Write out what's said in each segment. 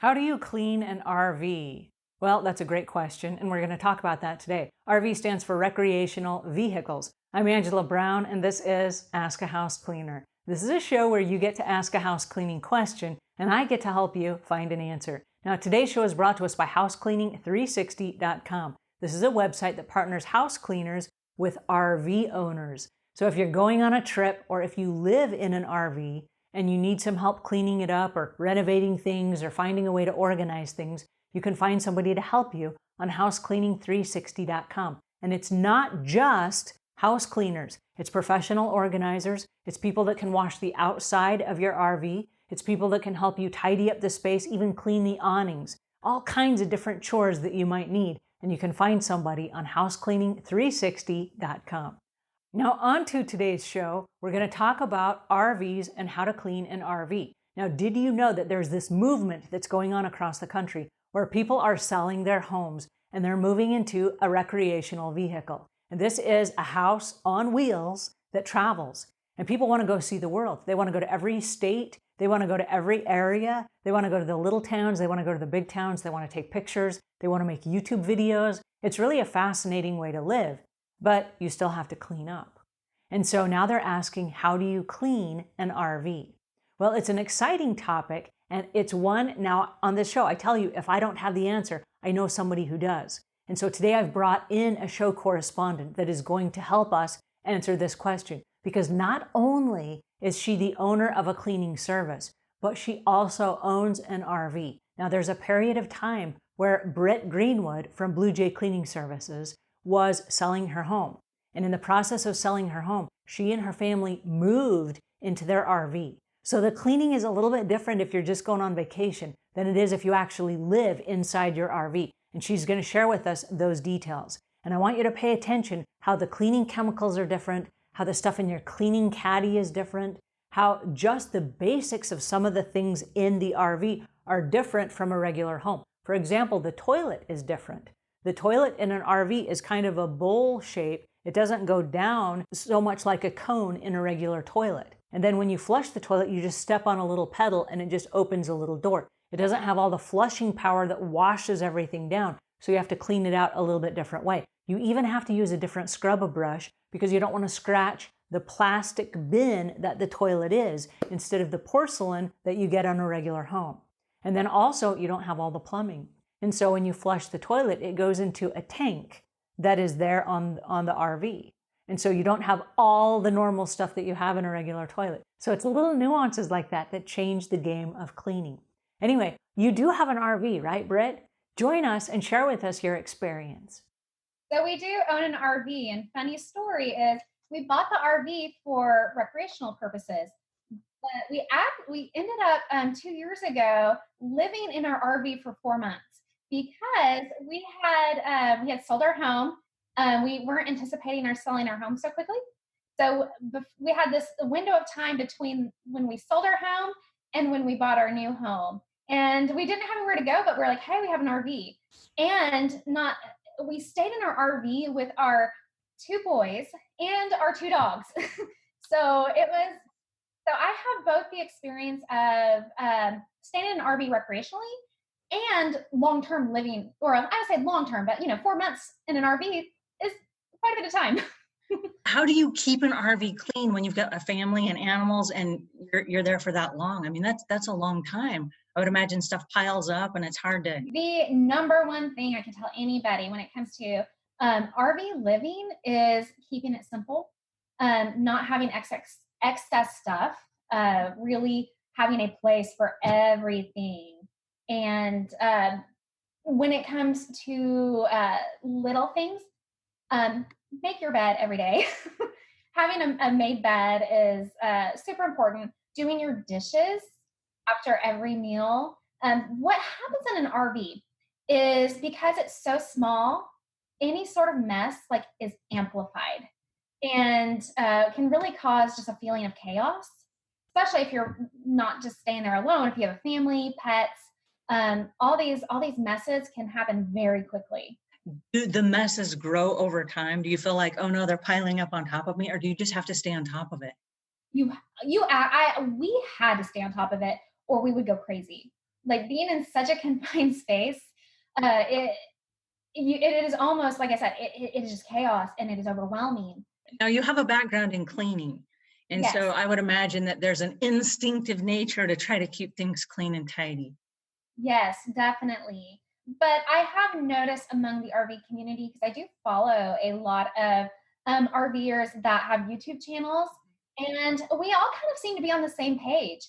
How do you clean an RV? Well, that's a great question, and we're going to talk about that today. RV stands for Recreational Vehicles. I'm Angela Brown, and this is Ask a House Cleaner. This is a show where you get to ask a house cleaning question, and I get to help you find an answer. Now, today's show is brought to us by housecleaning360.com. This is a website that partners house cleaners with RV owners. So if you're going on a trip, or if you live in an RV, and you need some help cleaning it up or renovating things or finding a way to organize things, you can find somebody to help you on housecleaning360.com. And it's not just house cleaners. It's professional organizers. It's people that can wash the outside of your RV. It's people that can help you tidy up the space, even clean the awnings. All kinds of different chores that you might need. And you can find somebody on housecleaning360.com. Now, on to today's show, we're going to talk about RVs and how to clean an RV. Now, did you know that there's this movement that's going on across the country where people are selling their homes and they're moving into a recreational vehicle? And this is a house on wheels that travels. And people want to go see the world. They want to go to every state. They want to go to every area. They want to go to the little towns. They want to go to the big towns. They want to take pictures. They want to make YouTube videos. It's really a fascinating way to live. But you still have to clean up. And so now they're asking, how do you clean an RV? Well, it's an exciting topic, and it's one now on this show. I tell you, if I don't have the answer, I know somebody who does. And so today I've brought in a show correspondent that is going to help us answer this question, because not only is she the owner of a cleaning service, but she also owns an RV. Now, there's a period of time where Britt Greenwood from Blue Jay Cleaning Services was selling her home. And in the process of selling her home, she and her family moved into their RV. So the cleaning is a little bit different if you're just going on vacation than it is if you actually live inside your RV. And she's going to share with us those details. And I want you to pay attention how the cleaning chemicals are different, how the stuff in your cleaning caddy is different, how just the basics of some of the things in the RV are different from a regular home. For example, the toilet is different. The toilet in an RV is kind of a bowl shape. It doesn't go down so much like a cone in a regular toilet. And then when you flush the toilet, you just step on a little pedal and it just opens a little door. It doesn't have all the flushing power that washes everything down. So you have to clean it out a little bit different way. You even have to use a different scrub brush because you don't want to scratch the plastic bin that the toilet is instead of the porcelain that you get on a regular home. And then also you don't have all the plumbing. And so when you flush the toilet, it goes into a tank that is there on the RV. And so you don't have all the normal stuff that you have in a regular toilet. So it's little nuances like that that change the game of cleaning. Anyway, you do have an RV, right, Britt? Join us and share with us your experience. So we do own an RV, and funny story is we bought the RV for recreational purposes. But we ended up 2 years ago living in our RV for 4 months because we had sold our home. We weren't anticipating selling our home so quickly. So we had this window of time between when we sold our home and when we bought our new home. And we didn't have anywhere to go, but we're like, hey, we have an RV. And we stayed in our RV with our 2 boys and our 2 dogs. So I have both the experience of staying in an RV recreationally and long-term living, or I would say long-term, but 4 months in an RV is quite a bit of time. How do you keep an RV clean when you've got a family and animals and you're there for that long? I mean, that's a long time. I would imagine stuff piles up and it's hard to. The number one thing I can tell anybody when it comes to RV living is keeping it simple, not having excess stuff, really having a place for everything. And when it comes to little things, make your bed every day. Having a made bed is super important. Doing your dishes after every meal. What happens in an RV is because it's so small, any sort of mess is amplified and can really cause just a feeling of chaos, especially if you're not just staying there alone. If you have a family, pets, all these messes can happen very quickly. Do the messes grow over time? Do you feel like, oh no, they're piling up on top of me, or do you just have to stay on top of it? We had to stay on top of it, or we would go crazy. like being in such a confined space, it is almost, like I said, it is just chaos and it is overwhelming. Now you have a background in cleaning. And Yes. so I would imagine that there's an instinctive nature to try to keep things clean and tidy. Yes, definitely. But I have noticed among the RV community, because I do follow a lot of RVers that have YouTube channels, and we all kind of seem to be on the same page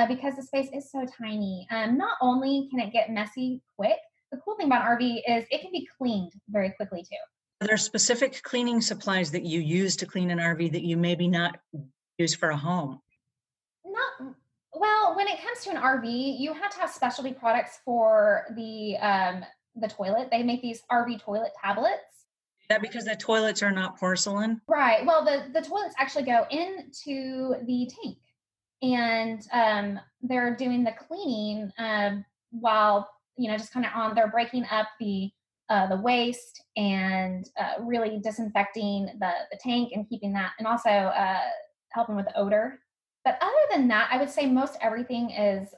because the space is so tiny. Not only can it get messy quick, the cool thing about an RV is it can be cleaned very quickly too. Are there specific cleaning supplies that you use to clean an RV that you maybe not use for a home? Not well, when it comes to an RV, you have to have specialty products for the toilet. They make these RV toilet tablets. Is that because the toilets are not porcelain? Right. Well, the toilets actually go into the tank, and they're doing the cleaning while just kind of on. They're breaking up the waste and really disinfecting the tank and keeping that, and also helping with the odor. But other than that, I would say most everything is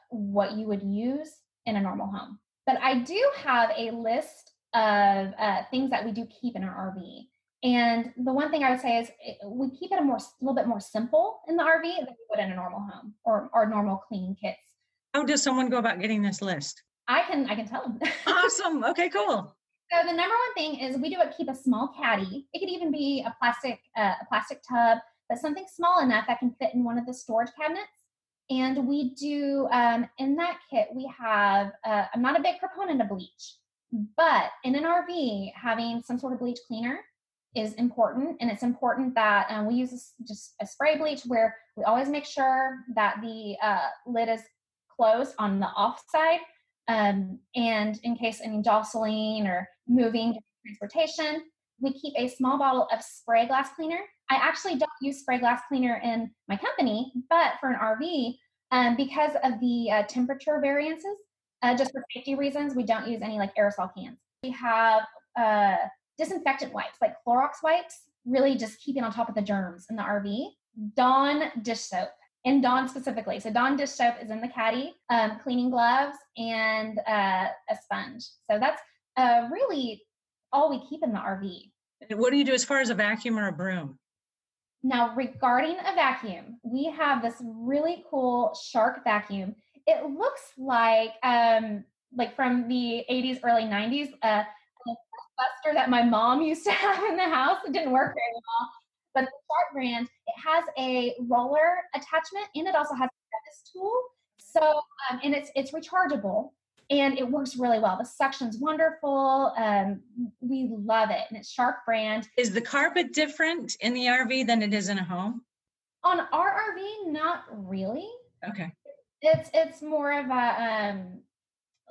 what you would use in a normal home. But I do have a list of things that we do keep in our RV. And the one thing I would say is we keep it a little bit more simple in the RV than we would in a normal home or our normal cleaning kits. How does someone go about getting this list? I can tell them. Awesome. Okay, cool. So the number one thing is we do keep a small caddy. It could even be a plastic tub, but something small enough that can fit in one of the storage cabinets. And we do in that kit we have. I'm not a big proponent of bleach, but in an RV, having some sort of bleach cleaner is important, and it's important that we use just a spray bleach where we always make sure that the lid is closed on the off side. And in case any jostling or moving transportation, we keep a small bottle of spray glass cleaner. I actually don't use spray glass cleaner in my company, but for an RV, because of the temperature variances, just for safety reasons, we don't use any like aerosol cans. We have disinfectant wipes, like Clorox wipes, really just keeping on top of the germs in the RV. Dawn dish soap. And Dawn specifically. So Dawn dish soap is in the caddy, cleaning gloves, and a sponge. So that's really all we keep in the RV. What do you do as far as a vacuum or a broom? Now, regarding a vacuum, we have this really cool Shark vacuum. It looks like from the 80s, early 90s, a buster that my mom used to have in the house. It didn't work very well. But the Shark brand, it has a roller attachment, and it also has a crevice tool. So, and it's rechargeable, and it works really well. The suction's wonderful. We love it, and it's Shark brand. Is the carpet different in the RV than it is in a home? On our RV, not really. Okay. It's more of a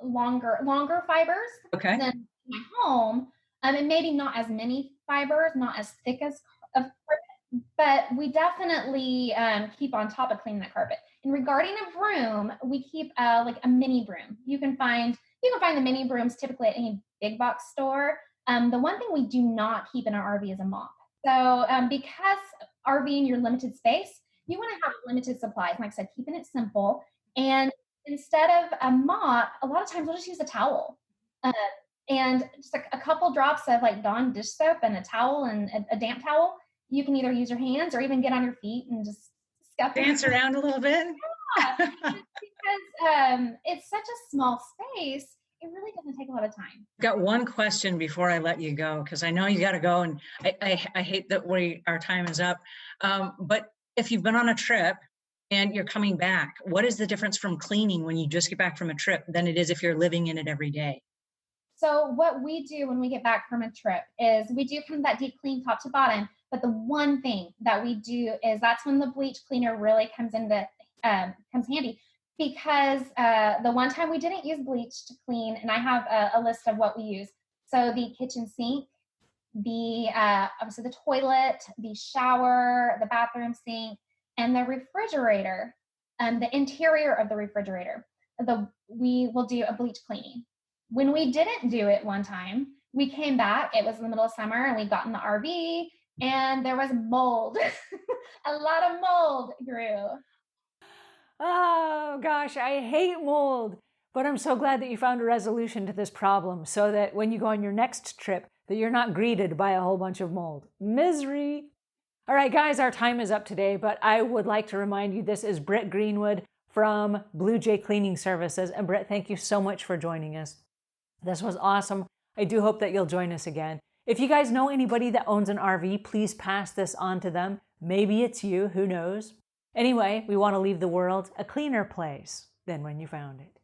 longer fibers than my home, and maybe not as many fibers, not as thick as of carpet, but we definitely keep on top of cleaning that carpet. And regarding a broom, we keep like a mini broom. You can find the mini brooms typically at any big box store. The one thing we do not keep in our RV is a mop. So because RVing your limited space, you want to have limited supplies. Like I said, keeping it simple. And instead of a mop, a lot of times we'll just use a towel. And just a couple drops of like Dawn dish soap and a towel and a damp towel. You can either use your hands or even get on your feet and just scuff dance around a little bit. Yeah, because it's such a small space, it really doesn't take a lot of time. Got one question before I let you go, because I know you got to go, and I hate that our time is up. But if you've been on a trip and you're coming back, what is the difference from cleaning when you just get back from a trip than it is if you're living in it every day? So what we do when we get back from a trip is we do kind of that deep clean top to bottom. But the one thing that we do is that's when the bleach cleaner really comes handy, because the one time we didn't use bleach to clean, and I have a list of what we use. So the kitchen sink, obviously the toilet, the shower, the bathroom sink, and the refrigerator, the interior of the refrigerator. We will do a bleach cleaning. When we didn't do it one time, we came back, it was in the middle of summer, and we got in the RV, and there was mold. A lot of mold grew. Oh gosh, I hate mold. But I'm so glad that you found a resolution to this problem so that when you go on your next trip, that you're not greeted by a whole bunch of mold. Misery. All right, guys, our time is up today, but I would like to remind you this is Britt Greenwood from Blue Jay Cleaning Services. And Britt, thank you so much for joining us. This was awesome. I do hope that you'll join us again. If you guys know anybody that owns an RV, please pass this on to them. Maybe it's you, who knows? Anyway, we want to leave the world a cleaner place than when you found it.